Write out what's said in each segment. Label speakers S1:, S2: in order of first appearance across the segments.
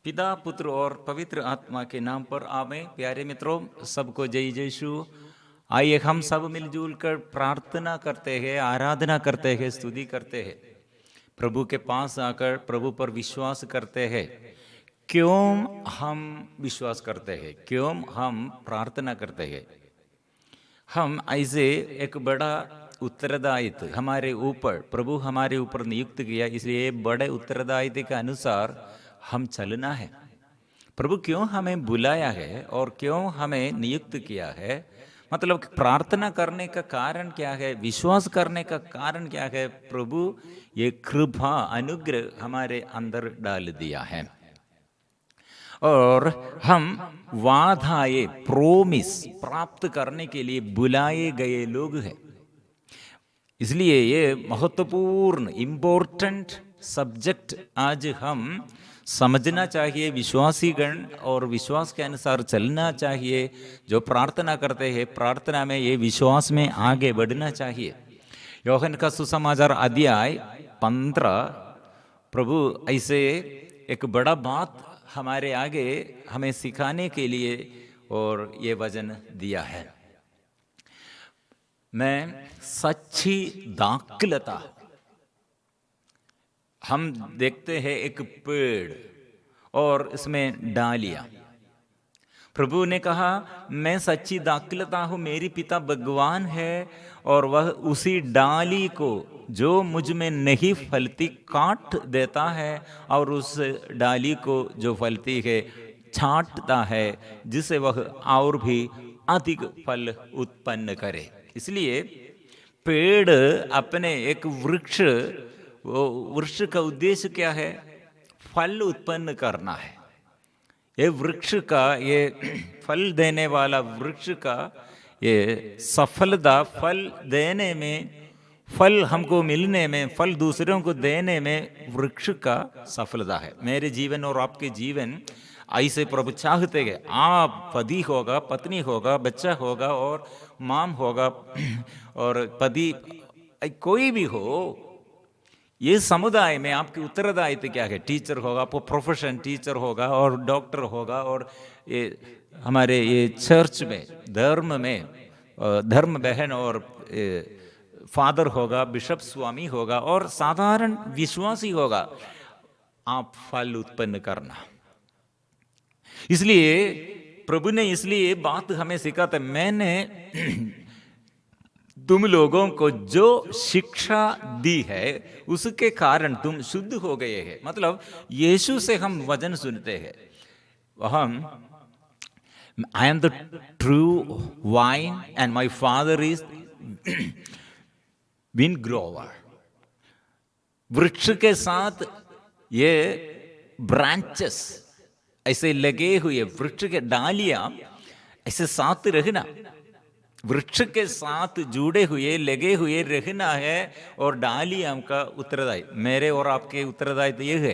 S1: पिता, पुत्र और पवित्र आत्मा के नाम पर आमें। प्यारे मित्रों, सबको जय यीशु। आइए हम सब मिलजुल कर प्रार्थना करते हैं, आराधना करते हैं, स्तुति करते हैं। प्रभु के पास आकर प्रभु पर विश्वास करते हैं। क्यों हम विश्वास करते हैं? क्यों हम प्रार्थना करते हैं? हम ऐसे एक बड़ा उत्तरदायित्व हमारे ऊपर, प्रभु हमारे ऊपर नियुक्त किया, इसलिए बड़े उत्तरदायित्व के अनुसार हम चलना है। प्रभु क्यों हमें बुलाया है और क्यों हमें नियुक्त किया है? मतलब प्रार्थना करने का कारण क्या है? विश्वास करने का कारण क्या है? प्रभु ये कृपा अनुग्रह हमारे अंदर डाल दिया है और हम वादाए प्रोमिस प्राप्त करने के लिए बुलाए गए लोग हैं। इसलिए ये महत्वपूर्ण इम्पोर्टेंट सब्जेक्ट आज हम समझना चाहिए। विश्वासी गण और विश्वास के अनुसार चलना चाहिए। जो प्रार्थना करते हैं, प्रार्थना में ये विश्वास में आगे बढ़ना चाहिए। योहन का सुसमाचार अध्याय 15, प्रभु ऐसे एक बड़ा बात हमारे आगे हमें सिखाने के लिए और ये वचन दिया है। मैं सच्ची दाखलता। हम देखते हैं एक पेड़ और इसमें डालियां। प्रभु ने कहा, मैं सच्ची दाखलता हूं, मेरी पिता भगवान है और वह उसी डाली को जो मुझ में नहीं फलती काट देता है और उस डाली को जो फलती है छांटता है, जिसे वह और भी अधिक फल उत्पन्न करे। इसलिए पेड़ अपने एक वृक्ष, वो वृक्ष का उद्देश्य क्या है? फल उत्पन्न करना है। ये वृक्ष का, ये फल देने वाला वृक्ष का ये सफलता, फल देने में, फल हमको मिलने में, फल दूसरों को देने में वृक्ष का सफलता है। मेरे जीवन और आपके जीवन ऐसे प्रभु चाहते हैं। आप पति होगा, पत्नी होगा, बच्चा होगा और माम होगा और पति कोई भी हो, ये समुदाय में आपकी उत्तरदायित्व क्या है? टीचर होगा, आपको प्रोफेशन टीचर होगा और डॉक्टर होगा, और ये हमारे ये चर्च में, धर्म में धर्म बहन और फादर होगा, बिशप स्वामी होगा और साधारण विश्वासी होगा। आप फल उत्पन्न करना। इसलिए प्रभु ने इसलिए बात हमें सिखाता, मैंने तुम लोगों को जो शिक्षा दी है उसके कारण तुम शुद्ध हो गए हैं। मतलब यीशु से हम वचन सुनते हैं। हम आई am the true wine and my father is win Grover. वृक्ष के साथ ये ब्रांचेस ऐसे लगे हुए, वृक्ष के डालियां ऐसे साथ रहना, वृक्ष के साथ जुड़े हुए, लगे हुए रहना है। और डालियां का उत्तरदायी, मेरे और आपके उत्तरदायित्व ये है,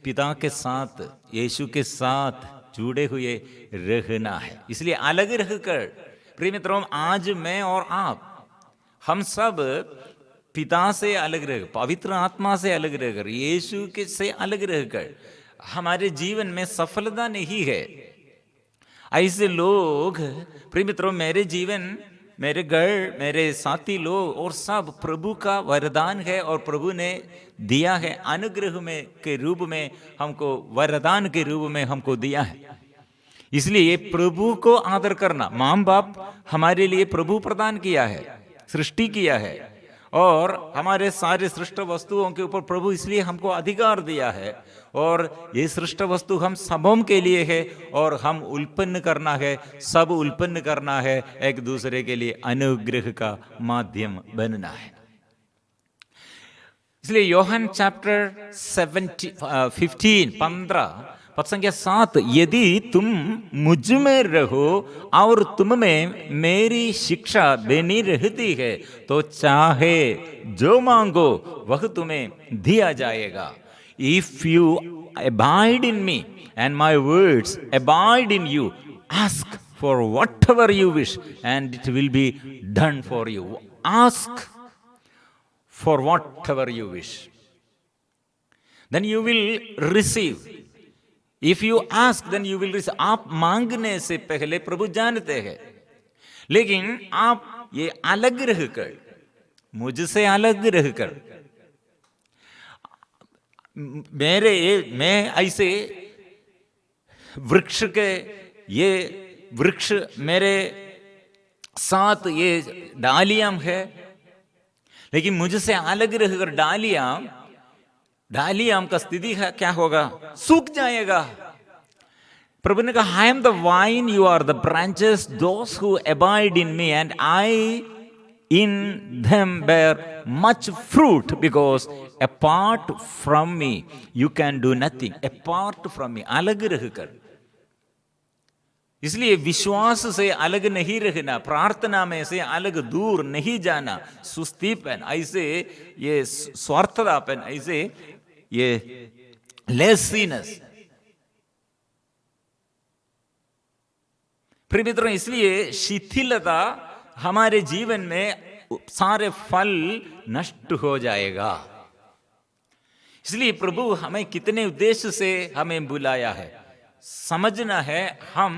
S1: पिता के साथ, यीशु के साथ जुड़े हुए रहना है। इसलिए अलग रहकर, प्रिय मित्रों, आज मैं और आप, हम सब पिता से अलग रह, पवित्र आत्मा से अलग रहकर, यीशु के से अलग रहकर हमारे जीवन में सफलता नहीं है। ऐसे लोग, प्रिय मित्रों, मेरे जीवन, मेरे घर, मेरे साथी लोग और सब प्रभु का वरदान है और प्रभु ने दिया है अनुग्रह में के रूप में, हमको वरदान के रूप में हमको दिया है। इसलिए प्रभु को आदर करना, माँ बाप हमारे लिए प्रभु प्रदान किया है, सृष्टि किया है, और हमारे सारे सृष्ट वस्तुओं के ऊपर प्रभु इसलिए हमको अधिकार दिया है। और ये सृष्ट वस्तु हम सबों के लिए है और हम उत्पन्न करना है, सब उत्पन्न करना है, एक दूसरे के लिए अनुग्रह का माध्यम बनना है। इसलिए योहन चैप्टर 15 पद संख्या 7, यदि तुम मुझ में रहो और तुम में मेरी शिक्षा बनी रहती है तो चाहे जो मांगो वह तुम्हें दिया जाएगा। If you abide in me and my words abide in you, ask for whatever you wish and it will be done for you. Ask for whatever you wish. Then you will receive. If you ask then you will receive. आप मांगने से पहले प्रभु जानते हैं, लेकिन आप ये अलग रहकर, मुझसे अलग रहकर, मैं ऐसे वृक्ष के, ये वृक्ष मेरे साथ ये डालियां है, लेकिन मुझसे अलग रहकर डालियां का स्थिति है क्या होगा? सूख जाएगा। प्रभु ने कहा, I am the vine, you are the branches, those who abide in me and I in them bear much fruit, because apart from me you can do nothing. Apart from me, अलग रहकर। इसलिए विश्वास से अलग नहीं रहना, प्रार्थना में से अलग दूर नहीं जाना, सुस्तीपन, ऐसे ये स्वार्थतापन, ऐसे ये लेसीनेस। प्रिय मित्रों, इसलिए शिथिलता हमारे जीवन में सारे फल नष्ट हो जाएगा। इसलिए प्रभु हमें कितने उद्देश्य से हमें बुलाया है समझना है। हम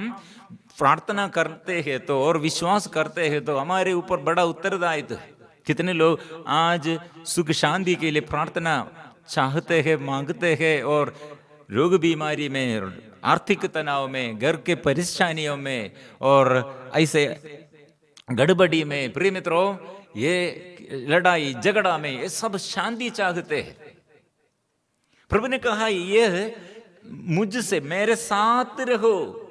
S1: प्रार्थना करते हैं तो और विश्वास करते हैं तो हमारे ऊपर बड़ा उत्तरदायित्व है। कितने लोग आज सुख शांति के लिए प्रार्थना चाहते हैं, मांगते हैं, और रोग बीमारी में, आर्थिक तनाव में, घर के परेशानियों में और ऐसे गड़बड़ी में, प्रिय मित्रों, ये लड़ाई झगड़ा में, ये सब शांति चाहते हैं। प्रभु ने कहा, ये मुझसे, मेरे साथ रहो,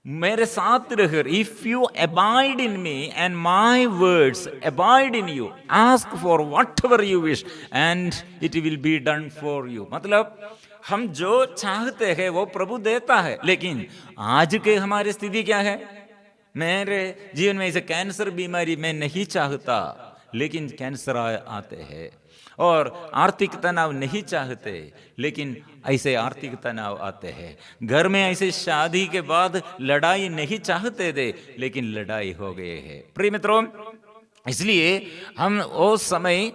S1: मेरे साथ रहो। If you abide in me and my words abide in you, ask for what ever you wish and it will be done for you. मतलब हम जो चाहते हैं वो प्रभु देता है। लेकिन आज के हमारी स्थिति क्या है? मेरे जीवन में ऐसे कैंसर बीमारी मैं नहीं चाहता, लेकिन कैंसर आते हैं। और आर्थिक तनाव नहीं चाहते, लेकिन ऐसे आर्थिक तनाव आते हैं। घर में ऐसे शादी के बाद लड़ाई नहीं चाहते थे, लेकिन लड़ाई हो गए हैं। प्रिय मित्रों, इसलिए हम उस समय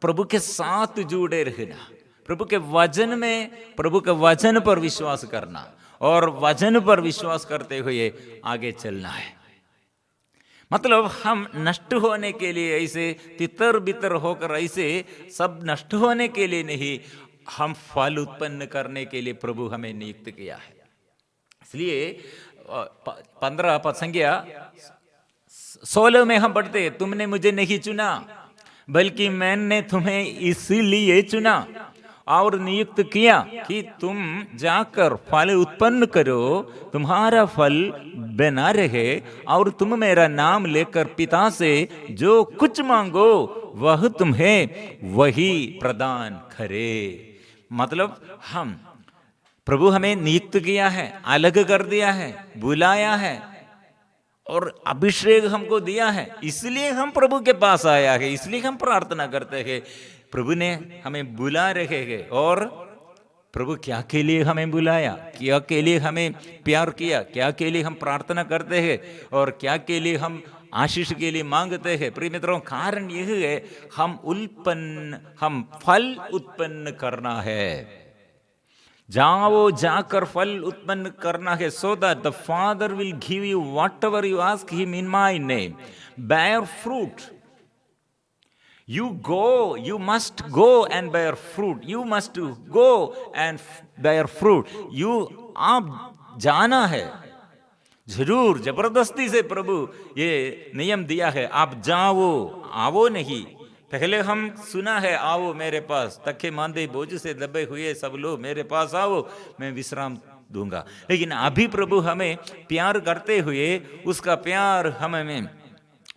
S1: प्रभु के साथ जुड़े रहना, प्रभु के वचन में, प्रभु के वचन पर विश्वास करना और वचन पर विश्वास करते हुए आगे चलना है। मतलब हम नष्ट होने के लिए, ऐसे तितर बितर होकर ऐसे सब नष्ट होने के लिए नहीं, हम फल उत्पन्न करने के लिए प्रभु हमें नियुक्त किया है। इसलिए 15 पद संख्या 16 में हम पढ़ते हैं, तुमने मुझे नहीं चुना बल्कि मैंने तुम्हें इसीलिए चुना और नियुक्त किया कि तुम जाकर फल उत्पन्न करो, तुम्हारा फल बना रहे, और तुम मेरा नाम लेकर पिता से जो कुछ मांगो वह तुम्हें वही प्रदान करे। मतलब हम, प्रभु हमें नियुक्त किया है, अलग कर दिया है, बुलाया है और अभिषेक हमको दिया है। इसलिए हम प्रभु के पास आया है, इसलिए हम प्रार्थना करते हैं। प्रभु ने हमें बुला रखे हैं, और प्रभु क्या के लिए हमें बुलाया, क्या के लिए हमें प्यार किया, क्या के लिए हम प्रार्थना करते हैं और क्या के लिए हम आशीष के लिए मांगते हैं। प्रिय मित्रों, कारण यह है, हम फल उत्पन्न करना है। जाओ, जाकर फल उत्पन्न करना है, so that the Father will give you whatever you ask him in my name. Bear fruit. You go, you must go and bear fruit. You must go and bear fruit. आप जाना है, जरूर जबरदस्ती से प्रभु ये नियम दिया है, आप जाओ, आओ नहीं। पहले हम सुना है, आओ मेरे पास, थके मांदे बोझ से दबे हुए सब लोग मेरे पास आओ, मैं विश्राम दूंगा। लेकिन अभी प्रभु हमें प्यार करते हुए, उसका प्यार हमें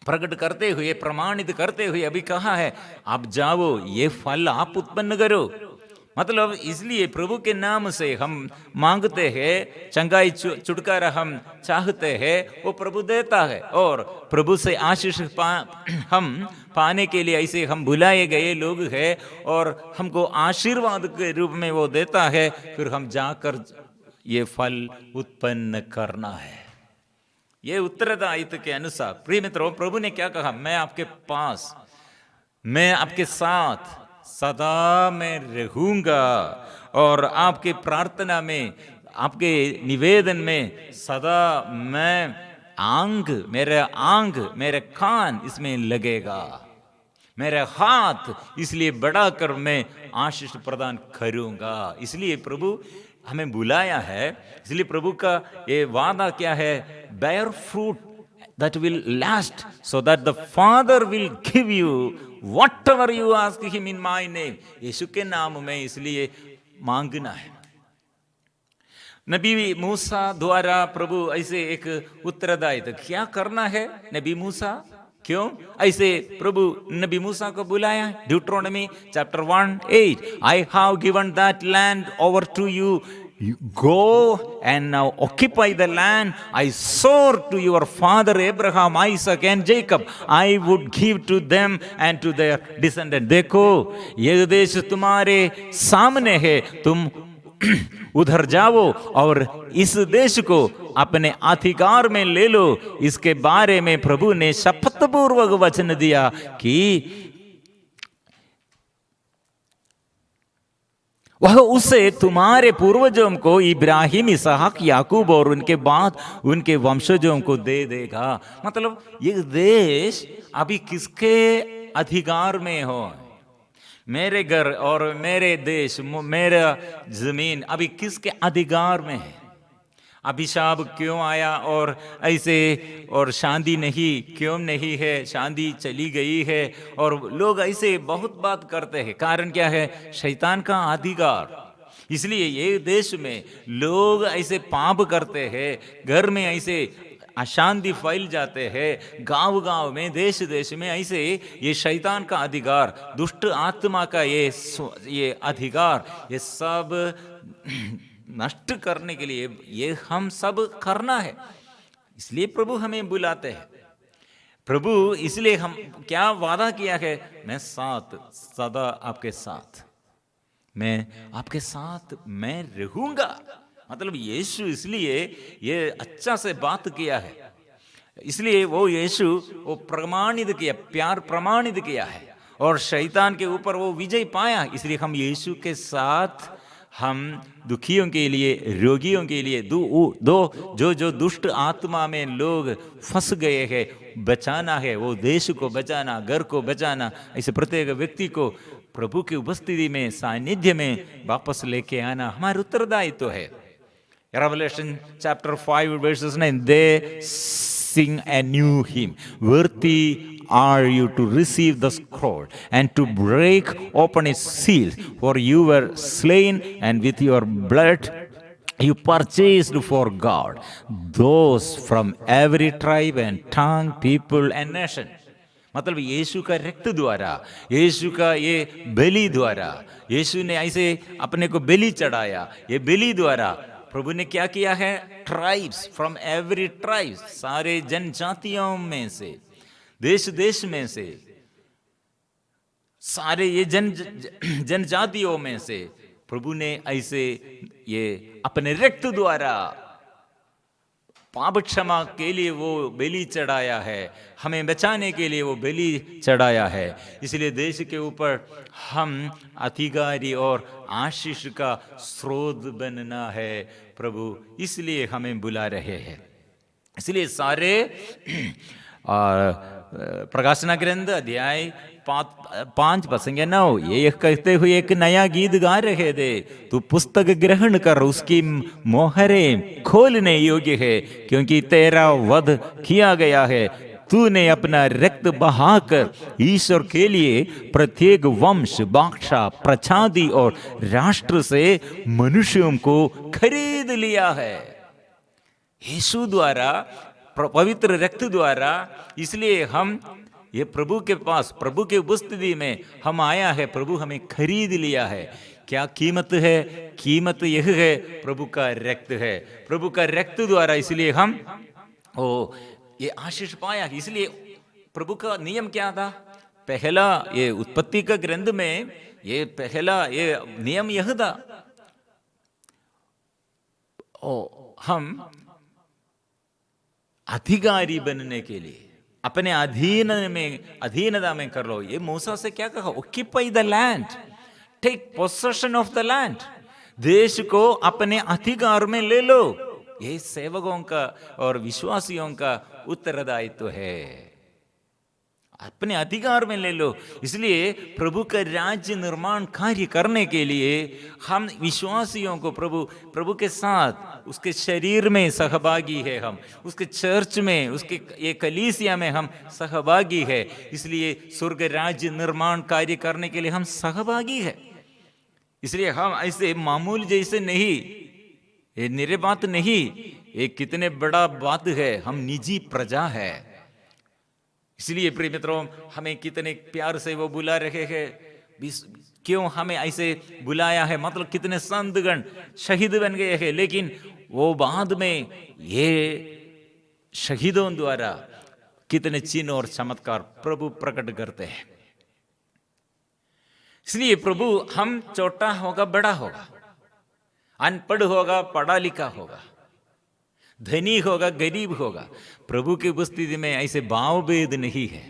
S1: प्रकट करते हुए, प्रमाणित करते हुए अभी कहा है, आप जाओ, ये फल आप उत्पन्न करो। मतलब इसलिए प्रभु के नाम से हम मांगते हैं, चंगाई छुटकारा हम चाहते हैं, वो प्रभु देता है। और प्रभु से आशीष हम पाने के लिए ऐसे हम बुलाए गए लोग हैं, और हमको आशीर्वाद के रूप में वो देता है। फिर हम जाकर ये फल उत्पन्न करना है, ये उत्तरदायित्व के अनुसार। प्रिय मित्रों, प्रभु ने क्या कहा, मैं आपके पास, मैं आपके साथ, सदा मैं रहूंगा, और आपके प्रार्थना में, आपके निवेदन में सदा मैं मेरे कान इसमें लगेगा, मेरे हाथ इसलिए बढ़ाकर मैं आशीष प्रदान करूंगा। इसलिए प्रभु हमें बुलाया है, इसलिए प्रभु का ये वादा क्या है? Bear fruit that will last, so that the Father will give you whatever you ask him in my name. यीशु के नाम में इसलिए मांगना है। नबी मूसा द्वारा प्रभु ऐसे एक उत्तरदायित्व क्या करना है? नबी मूसा क्यों ऐसे प्रभु नबी मूसा को बुलाया? ड्यूट्रोनॉमी chapter 1:8, I have given that land over to you. You go and now occupy the land I swore to your father Abraham, Isaac and Jacob I would give to them and to their descendants. देखो ये देश तुम्हारे सामने है, तुम उधर जाओ और इस देश को अपने अधिकार में ले लो। इसके बारे में प्रभु ने शपथ पूर्वक वचन दिया कि वह उसे तुम्हारे पूर्वजों को इब्राहिम, इसहाक, याकूब और उनके बाद उनके वंशजों को दे देगा। मतलब ये देश अभी किसके अधिकार में हो? मेरे घर और मेरे देश, मेरा जमीन अभी किसके अधिकार में है? अभिशाप क्यों आया और ऐसे, और शांति नहीं क्यों नहीं है? शांति चली गई है और लोग ऐसे बहुत बात करते हैं। कारण क्या है? शैतान का अधिकार। इसलिए ये देश में लोग ऐसे पाप करते हैं, घर में ऐसे अशांति फैल जाते हैं, गांव गांव में, देश देश में ऐसे ये शैतान का अधिकार, दुष्ट आत्मा का ये अधिकार, ये सब नष्ट करने के लिए ये हम सब करना है। इसलिए प्रभु हमें बुलाते हैं। प्रभु इसलिए हम क्या वादा किया है? मैं सदा आपके साथ, मैं आपके साथ मैं रहूंगा। मतलब यीशु इसलिए ये अच्छा से बात किया है, इसलिए वो यीशु वो प्रमाणित किया, प्यार प्रमाणित किया है और शैतान के ऊपर वो विजय पाया। इसलिए हम यीशु के साथ, हम दुखियों के लिए, रोगियों के लिए, जो दुष्ट आत्मा में लोग फंस गए हैं, बचाना है, वो देश को बचाना, घर को बचाना, ऐसे प्रत्येक व्यक्ति को प्रभु की उपस्थिति में, सानिध्य में वापस लेके आना हमारा उत्तरदायित्व है। Revelation chapter 5 verses 9, they sing a new hymn. Worthy are you to receive the scroll and to break open its seals, for you were slain and with your blood you purchased for God those from every tribe and tongue, people and nation. मतलब यीशु का रक्त द्वारा, यीशु का ये बलि द्वारा, यीशु ने ऐसे अपने को बलि चढ़ाया। ये बलि द्वारा प्रभु ने क्या किया है? ट्राइब्स, फ्रॉम एवरी ट्राइब, सारे जनजातियों में से, देश देश में से, सारे ये जनजातियों में से प्रभु ने ऐसे ये अपने रक्त द्वारा पाप क्षमा के लिए वो बलि चढ़ाया है, हमें बचाने के लिए वो बलि चढ़ाया है। इसलिए देश के ऊपर हम अधिकारी और आशीष का स्रोत बनना है। प्रभु इसलिए हमें बुला रहे हैं। इसलिए सारे प्रकाशना ग्रंथ अध्याय 5:9 ये कहते हुए एक नया गीत गा रहे थे। तू पुस्तक ग्रहण कर, उसकी मोहरें खोलने योग्य है, क्योंकि तेरा वध किया गया है। तूने अपना रक्त बहाकर ईश्वर के लिए प्रत्येक वंश, भाषा, प्रजाति और राष्ट्र से मनुष्यों को खरीद लिया है यीशु द्वारा, पवित्र रक्त द्वारा। इसलिए हम ये प्रभु के पास, प्रभु के उपस्थिति में हम आया है। प्रभु हमें खरीद लिया है। क्या कीमत है? कीमत यह है, प्रभु का रक्त है, प्रभु का रक्त द्वारा। इसलिए हम ये आशीष पाया। इसलिए प्रभु का नियम क्या था? पहला ये उत्पत्ति का ग्रंथ में ये पहला ये नियम यह था, हम अधिकारी बनने के लिए, अपने अधीनता में कर लो। ये मूसा से क्या कहा? Occupy the land, take possession of the land, देश को अपने अधिकार में ले लो। ये सेवकों का और विश्वासियों का उत्तरदायित्व है, अपने अधिकार में ले लो। इसलिए प्रभु का राज्य निर्माण कार्य करने के लिए हम विश्वासियों को प्रभु के साथ उसके शरीर में सहभागी है, हम उसके चर्च में, उसके ये कलीसिया में हम सहभागी है। इसलिए स्वर्ग राज्य निर्माण कार्य करने के लिए हम सहभागी है। इसलिए हम ऐसे मामूल जैसे नहीं, ये निरे बात नहीं, ये कितने बड़ा बात है, हम निजी प्रजा है। इसलिए प्रिय मित्रों, हमें कितने प्यार से वो बुला रहे हैं, क्यों हमें ऐसे बुलाया है, मतलब कितने संतगण शहीद बन गए हैं, लेकिन वो बाद में ये शहीदों द्वारा कितने चिन्ह और चमत्कार प्रभु प्रकट करते हैं। इसलिए प्रभु हम छोटा होगा बड़ा होगा, अनपढ़ होगा पढ़ा लिखा होगा, धनी होगा गरीब होगा, प्रभु की उपस्थिति में ऐसे भाव भेद नहीं है।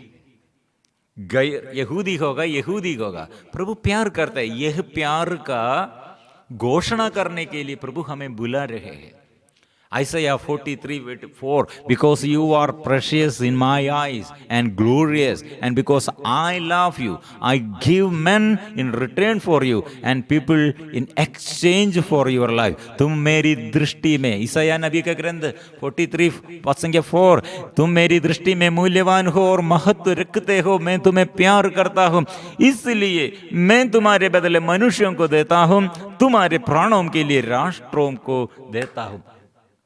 S1: यहूदी होगा, प्रभु प्यार करता है। यह प्यार का घोषणा करने के लिए प्रभु हमें बुला रहे हैं। Isaiah 43:4, because you are precious in my eyes and glorious, and because I love you, I give men in return for you and people in exchange for your life. तुम मेरी दृष्टि में, ईसाया नबी का ग्रंथ 43:4, तुम मेरी दृष्टि में मूल्यवान हो और महत्व रखते हो, मैं तुम्हें प्यार करता हूँ, इसलिए मैं तुम्हारे बदले मनुष्यों को देता हूँ, तुम्हारे प्राणों के लिए राष्ट्रों को देता हूँ।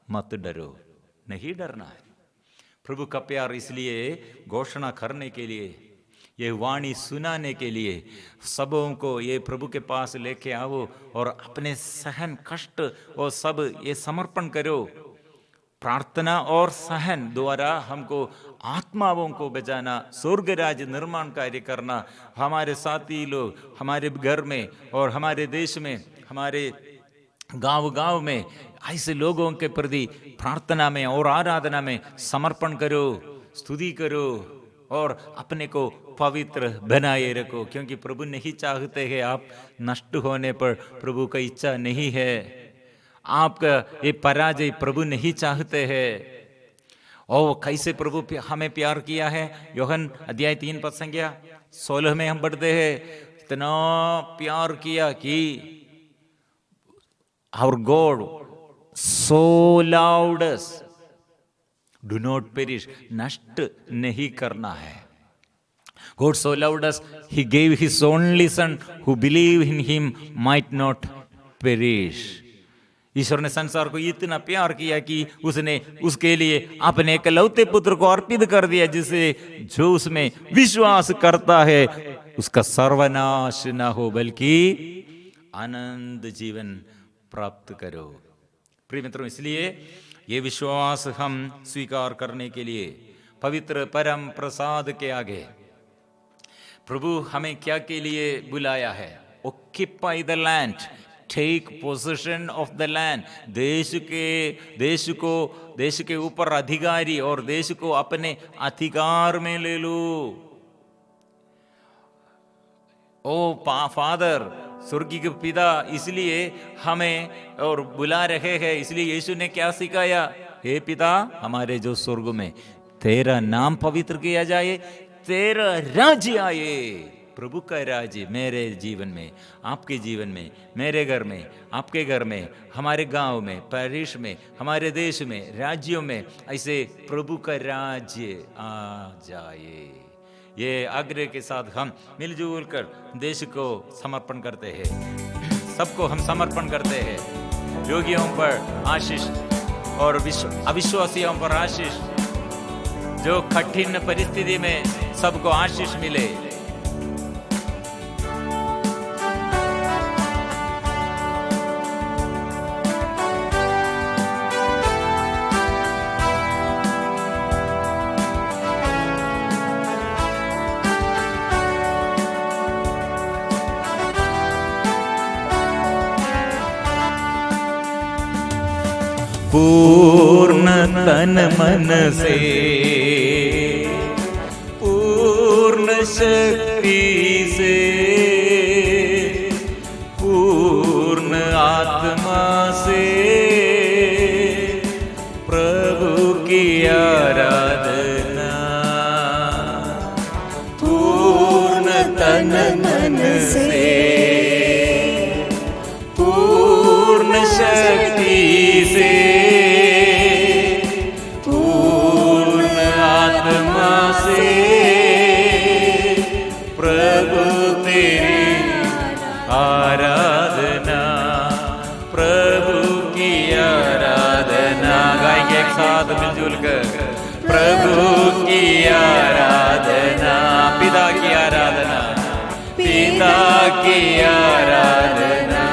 S1: मत डरो, नहीं डरना है। प्रभु का प्यार इसलिए घोषणा करने के लिए, ये वाणी सुनाने के लिए सबों को ये प्रभु के पास लेके आओ और अपने सहन कष्ट और सब ये समर्पण करो। प्रार्थना और सहन द्वारा हमको आत्माओं को बचाना, स्वर्ग राज्य निर्माण कार्य करना, हमारे साथी लोग हमारे घर में और हमारे देश में, हमारे गांव में ऐसे लोगों के प्रति प्रार्थना में और आराधना में समर्पण करो, स्तुति करो और अपने को पवित्र बनाए रखो, क्योंकि प्रभु नहीं चाहते हैं आप नष्ट होने पर, प्रभु का इच्छा नहीं है। आपका ये पराजय प्रभु नहीं चाहते हैं। और कैसे प्रभु हमें प्यार किया है, योहन अध्याय 3:16 में हम पढ़ते हैं, इतना प्यार किया कि our God so loved us, do not perish, नष्ट नहीं करना है। God so loved us, he gave his only son, who believe in him might not perish. ईश्वर ने संसार को इतना प्यार किया कि उसने उसके लिए अपने एकलौते पुत्र को अर्पित कर दिया, जिसे जो उसमें विश्वास करता है उसका सर्वनाश न हो बल्कि आनंद जीवन प्राप्त करो। प्रिय मित्रों, इसलिए ये विश्वास हम स्वीकार करने के लिए पवित्र परम प्रसाद के आगे प्रभु हमें क्या के लिए बुलाया है? Occupy the land, take possession of the land, देश के ऊपर अधिकारी और देश को अपने अधिकार में ले लो। ओ फादर, स्वर्गीय के पिता इसलिए हमें और बुला रहे हैं। इसलिए यीशु ने क्या सिखाया? हे पिता हमारे जो स्वर्ग में, तेरा नाम पवित्र किया जाए, तेरा राज्य आए। प्रभु का राज्य मेरे जीवन में, आपके जीवन में, मेरे घर में, आपके घर में, हमारे गांव में, पैरिश में, हमारे देश में, राज्यों में, ऐसे प्रभु का राज्य आ जाए। ये आग्रह के साथ हम मिलजुल कर देश को समर्पण करते हैं, सबको हम समर्पण करते हैं। योगियों पर आशीष और अविश्वासियों पर आशीष, जो कठिन परिस्थिति में सबको आशीष मिले। पूर्ण तन मन से शक्ति से, पूर्ण आत्मा से प्रभु की आराधना, पूर्ण तन मन से, पूर्ण शक्ति से, पूर्ण आत्मा से प्रभु तेरी आराधना, प्रभु की आराधना। गाएंगे एक साथ मिलजुल कर, प्रभु की आराधना, पिता की आराधना, पिता की आराधना,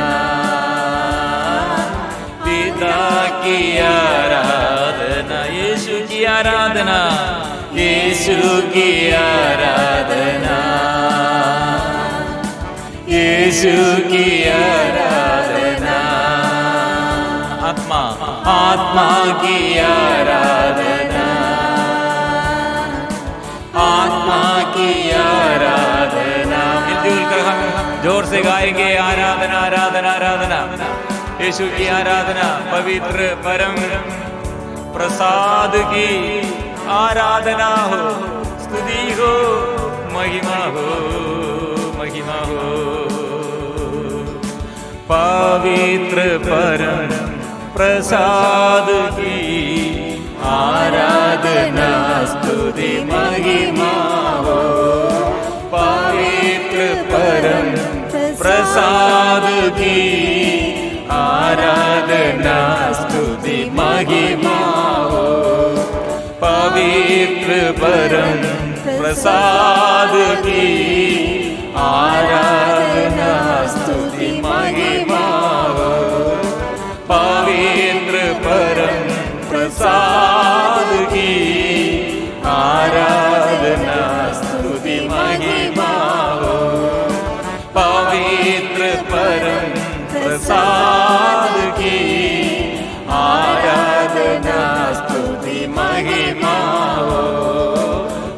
S1: पिता की आराधना, यीशु की आराधना, यीशु की आराधना, यीशु की आराधना, आत्मा आत्मा की आराधना, आत्मा की आराधना। मिलजुल कर हम जोर से गाएंगे आराधना आराधना आराधना, यीशु की आराधना, पवित्र परम प्रसाद की आराधना हो, स्तुति हो, महिमा हो, महिमा हो। पवित्र परम प्रसाद की आराधना, स्तुति महिमा हो। पवित्र परम प्रसाद की आराधना, स्तुति महिमा हो। पवित्र परम प्रसाद की आराधना, स्तुति महिमा हो। पवित्र परम प्रसाद की आराधना, स्तुति महिमा हो। पवित्र परम प्रसाद की आराधना, स्तुति महिमा हो।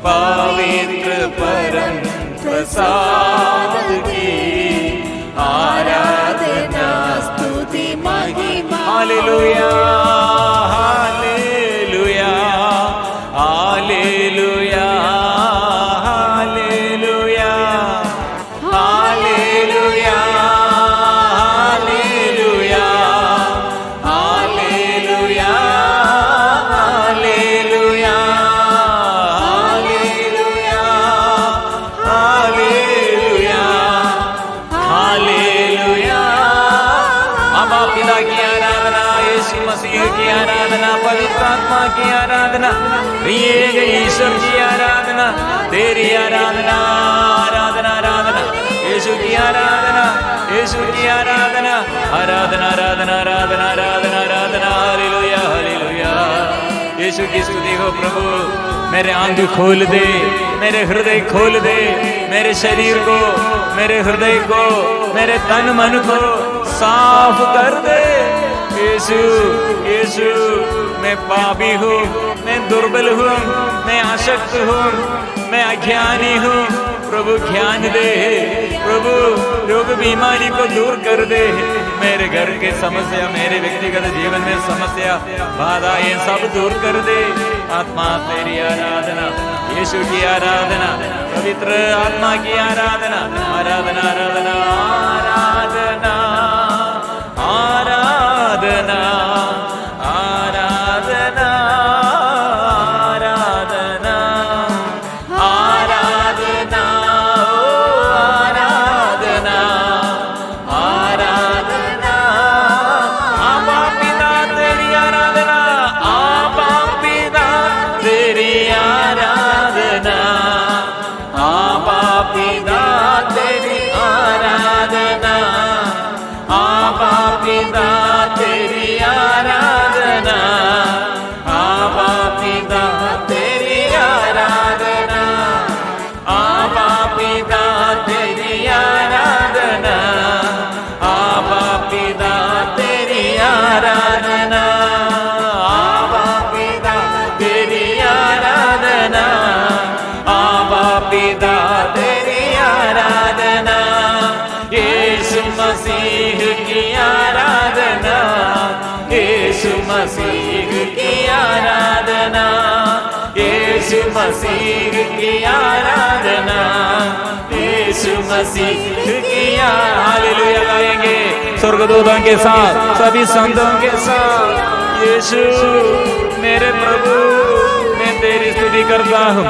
S1: पवित्र परम प्रसाद की आराधना, स्तुति महिमा। हालेलुया हालेलुया हालेलुया हालेलुया हालेलुया हालेलुया हालेलुया हालेलुया हालेलुया हालेलुया। अबा पिता की आराधना, यीशु मसीह की आराधना, पवित्र आत्मा की आराधना, एक ईश्वर की आराधना, तेरी आराधना आराधना आराधना, यीशु की आराधना, यीशु की आराधना, आराधना आराधना आराधना आराधना आराधना। हालेलुया हालेलुया। यीशु की स्तुति हो प्रभु। मेरे आंख खोल दे, मेरे हृदय खोल दे, मेरे शरीर को, मेरे हृदय को, मेरे तन मन को साफ कर दे। यीशु यीशु, मैं पापी हूँ, मैं दुर्बल हूँ, मैं आसक्त हूँ, मैं अज्ञानी हूँ। प्रभु ज्ञान दे, प्रभु रोग बीमारी को दूर कर दे। मेरे घर के समस्या, मेरे व्यक्तिगत जीवन में समस्या, बाधा, ये सब दूर कर दे। आत्मा तेरी आराधना, यीशु की आराधना, पवित्र आत्मा की आराधना, आराधना आराधना आराधना आराधना आराधना आराधना आराधना आराधना आराधना। आबा पिता तेरी आराधना, आबा पिता तेरी आराधना, आबा पिता तेरी आराधना, आबा पिता तेरी आराधना। यीशु मसीह की आराधना, यीशु मसीह की आराधना, यीशु मसीह की हालेलुया गाएंगे स्वर्गदूतों के साथ, सभी संतों के साथ। यीशु मेरे प्रभु, मैं तेरी स्तुति करता हूँ,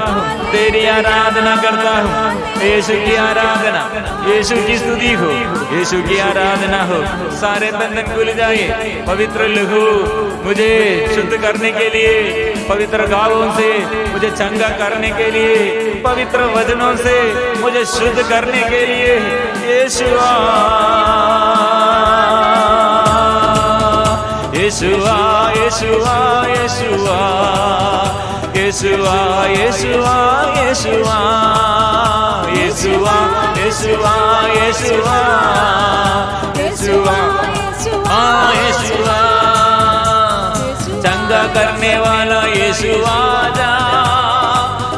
S1: तेरी आराधना करता हूँ। यीशु की आराधना, यीशु की स्तुति हो, यीशु की आराधना हो। सारे बंधन खुल जाए। पवित्र लहू मुझे शुद्ध करने के लिए, पवित्र गालों से मुझे चंगा करने के लिए, पवित्र वचनों से मुझे शुद्ध करने के लिए यीशुआ, यीशुआ, यीशुआ, यीशुआ, यीशुआ, यीशुआ, यीशुआ, यीशुआ, यीशुआ, यीशुआ, यीशुआ, हाँ यीशुआ, चंगा करने वाला यीशु आजा,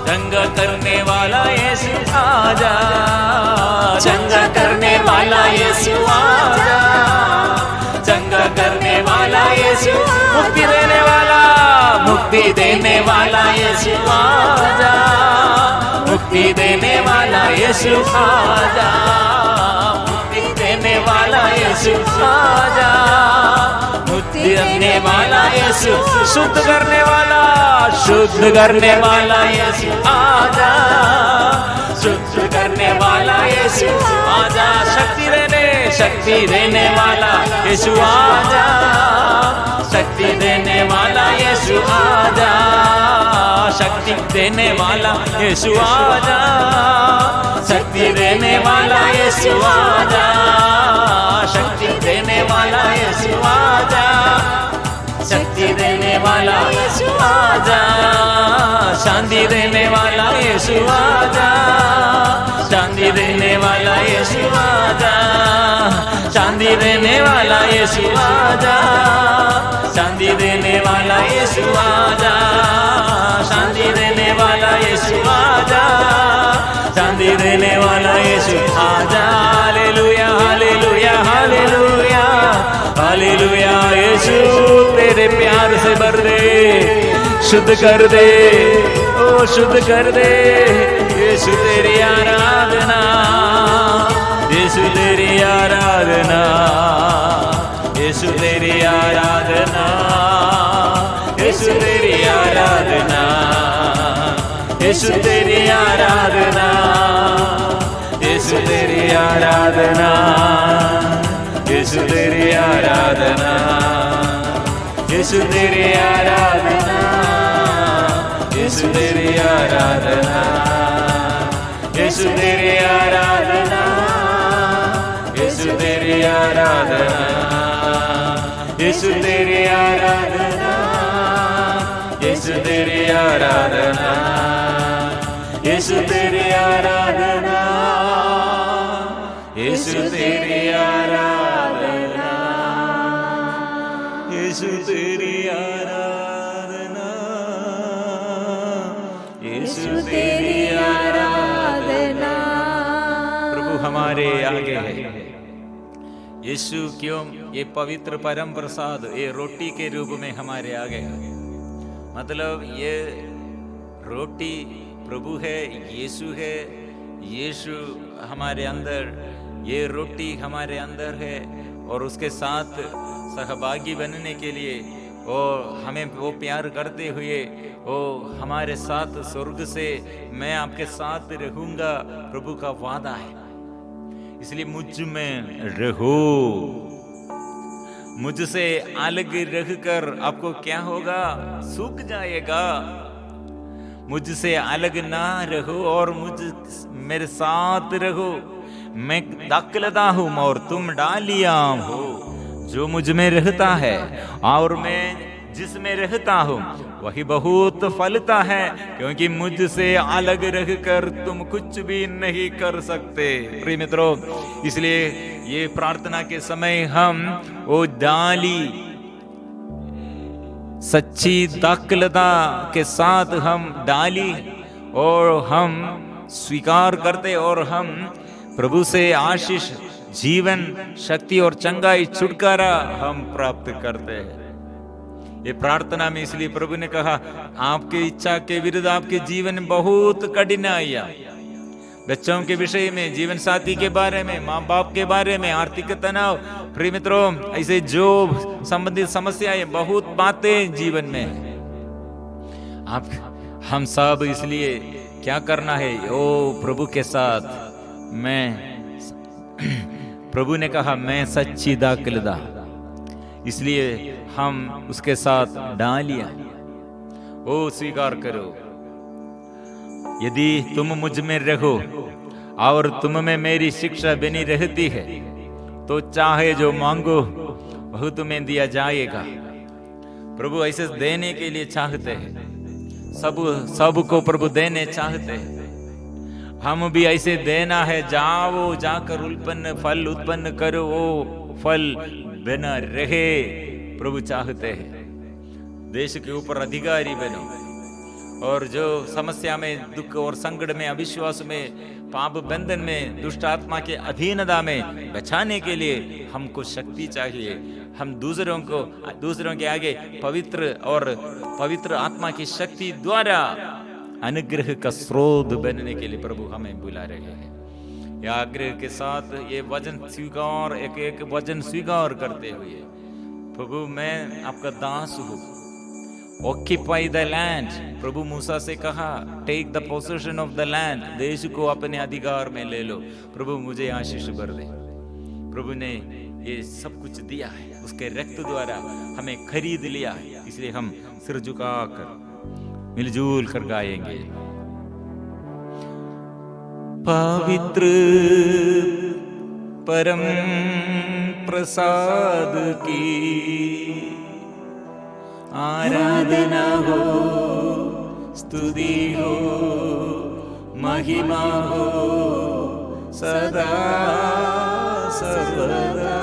S1: चंगा करने वाला यीशु आजा, चंगा करने वाला यीशु आजा, चंगा करने वाला यीशु, मुक्ति देने वाला, मुक्ति देने वाला यीशु आजा, मुक्ति देने वाला यीशु आजा, मुक्ति देने वाला यीशु आजा, मुक्ति देने वाला यीशु, शुद्ध करने वाला, शुद्ध करने वाला यीशु आजा, शुद्ध करने वाला यीशु आजा, शक्ति देने वाला यीशु आजा, शक्ति देने वाला यीशु आजा, शक्ति देने वाला यीशु आजा, शक्ति देने वाला यीशु आजा, शक्ति देने वाला यीशु आजा, शक्ति देने वाला यीशु आजा, शांति देने वाला यीशु आजा, शांति देने वाला यीशु आजा, शांति देने वाला यीशु आजा, शांति देने वाला यीशु आजा, शांति देने वाला यीशु आजा, शांति देने वाला यीशु आजा। हालेलुया, हालेलुया, हालेलुया, हालेलुया। यीशु तेरे प्यार से भर दे, शुद्ध कर दे, ओ शुद्ध कर दे। यीशु तेरी आराधना, यीशु तेरी आराधना, यीशु तेरी आराधना, यीशु तेरी आराधना, यीशु तेरी आराधना, यीशु तेरी आराधना, यीशु तेरी आराधना, यीशु तेरी आराधना, यीशु तेरी आराधना, यीशु तेरी आराधना, यीशु तेरी आराधना, यीशु तेरी आराधना, यीशु तेरी आराधना, यीशु तेरी आराधना, यीशु तेरी आराधना, यीशु तेरी आराधना, यीशु तेरी आराधना। प्रभु हमारे आगे है। यीशु क्यों ये पवित्र परम प्रसाद ये रोटी के रूप में हमारे आगे है। मतलब ये रोटी प्रभु है, यीशु है, यीशु हमारे अंदर, ये रोटी हमारे अंदर है। और उसके साथ सहभागी बनने के लिए वो हमें वो प्यार करते हुए वो हमारे साथ स्वर्ग से मैं आपके साथ रहूंगा प्रभु का वादा है। इसलिए मुझ में रहो। मुझसे अलग रहकर आपको क्या होगा? सूख जाएगा। मुझसे अलग ना रहो और मेरे साथ रहो। मैं दाखलता हूं और तुम डालिया हो। जो मुझ में रहता है और मैं जिसमें रहता हूं वही बहुत फलता है, क्योंकि मुझसे अलग रहकर तुम कुछ भी नहीं कर सकते। प्रिय मित्रों, इसलिए ये प्रार्थना के समय हम वो डाली सच्ची दाखलता के साथ हम डाली और हम स्वीकार करते और हम प्रभु से आशीष, जीवन, शक्ति और चंगाई, छुटकारा हम प्राप्त करते हैं। ये प्रार्थना में इसलिए प्रभु ने कहा, आपके इच्छा के विरुद्ध आपके जीवन में बहुत कठिनाइयां, बच्चों के विषय में, जीवन साथी के बारे में, माँ बाप के बारे में, आर्थिक तनाव, प्रिय मित्रों, ऐसे जॉब संबंधित समस्याएं, बहुत बातें जीवन में आप हम सब इसलिए क्या करना है? ओ प्रभु के साथ प्रभु ने कहा मैं सच्ची दाखलता, इसलिए हम उसके साथ डालियां ओ स्वीकार करो। यदि तुम मुझ में रहो और तुम में मेरी शिक्षा बनी रहती है तो चाहे जो मांगो वह तुम्हें दिया जाएगा। प्रभु ऐसे देने के लिए चाहते हैं, सबको प्रभु देने चाहते हैं। हम भी ऐसे देना है, जाओ जाकर फल उत्पन्न करो, वो फल बना रहे, प्रभु चाहते हैं। देश के ऊपर अधिकारी बनो, और जो समस्या में, दुख और संकट में, अविश्वास में, पाप बंधन में, दुष्ट आत्मा के अधीनता में बचाने के लिए हमको शक्ति चाहिए। हम दूसरों के आगे पवित्र आत्मा की शक्ति द्वारा अनुग्रह का स्रोत बनने के लिए प्रभु हमें बुला रहे हैं। यह आग्रह के साथ ये वचन स्वीकार, एक वचन स्वीकार करते हुए, प्रभु मैं आपका दास हूँ, ऑक्यूपाई द लैंड। प्रभु मूसा से कहा, take the possession of the land, देश को अपने अधिकार में ले लो। प्रभु मुझे आशीष भर दे। प्रभु ने ये सब कुछ दिया है, उसके रक्त द्वारा हमें खरीद लिया है, इसलिए हम सिर झुकाकर मिलजुल कर गाएंगे। पवित्र परम प्रसाद की आराधना हो, स्तुति हो, महिमा हो सदा सर्वदा।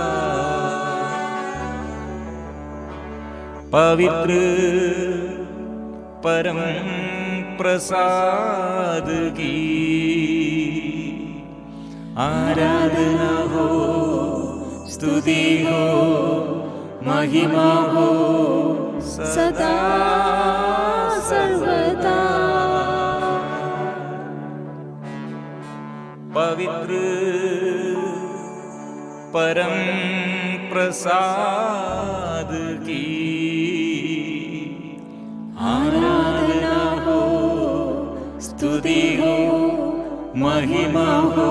S1: पवित्र परम प्रसाद की आराधना हो, स्तुति हो, महिमा हो सदा सर्वदा। पवित्र परम प्रसाद की आराधना हो, स्तुति हो, महिमा हो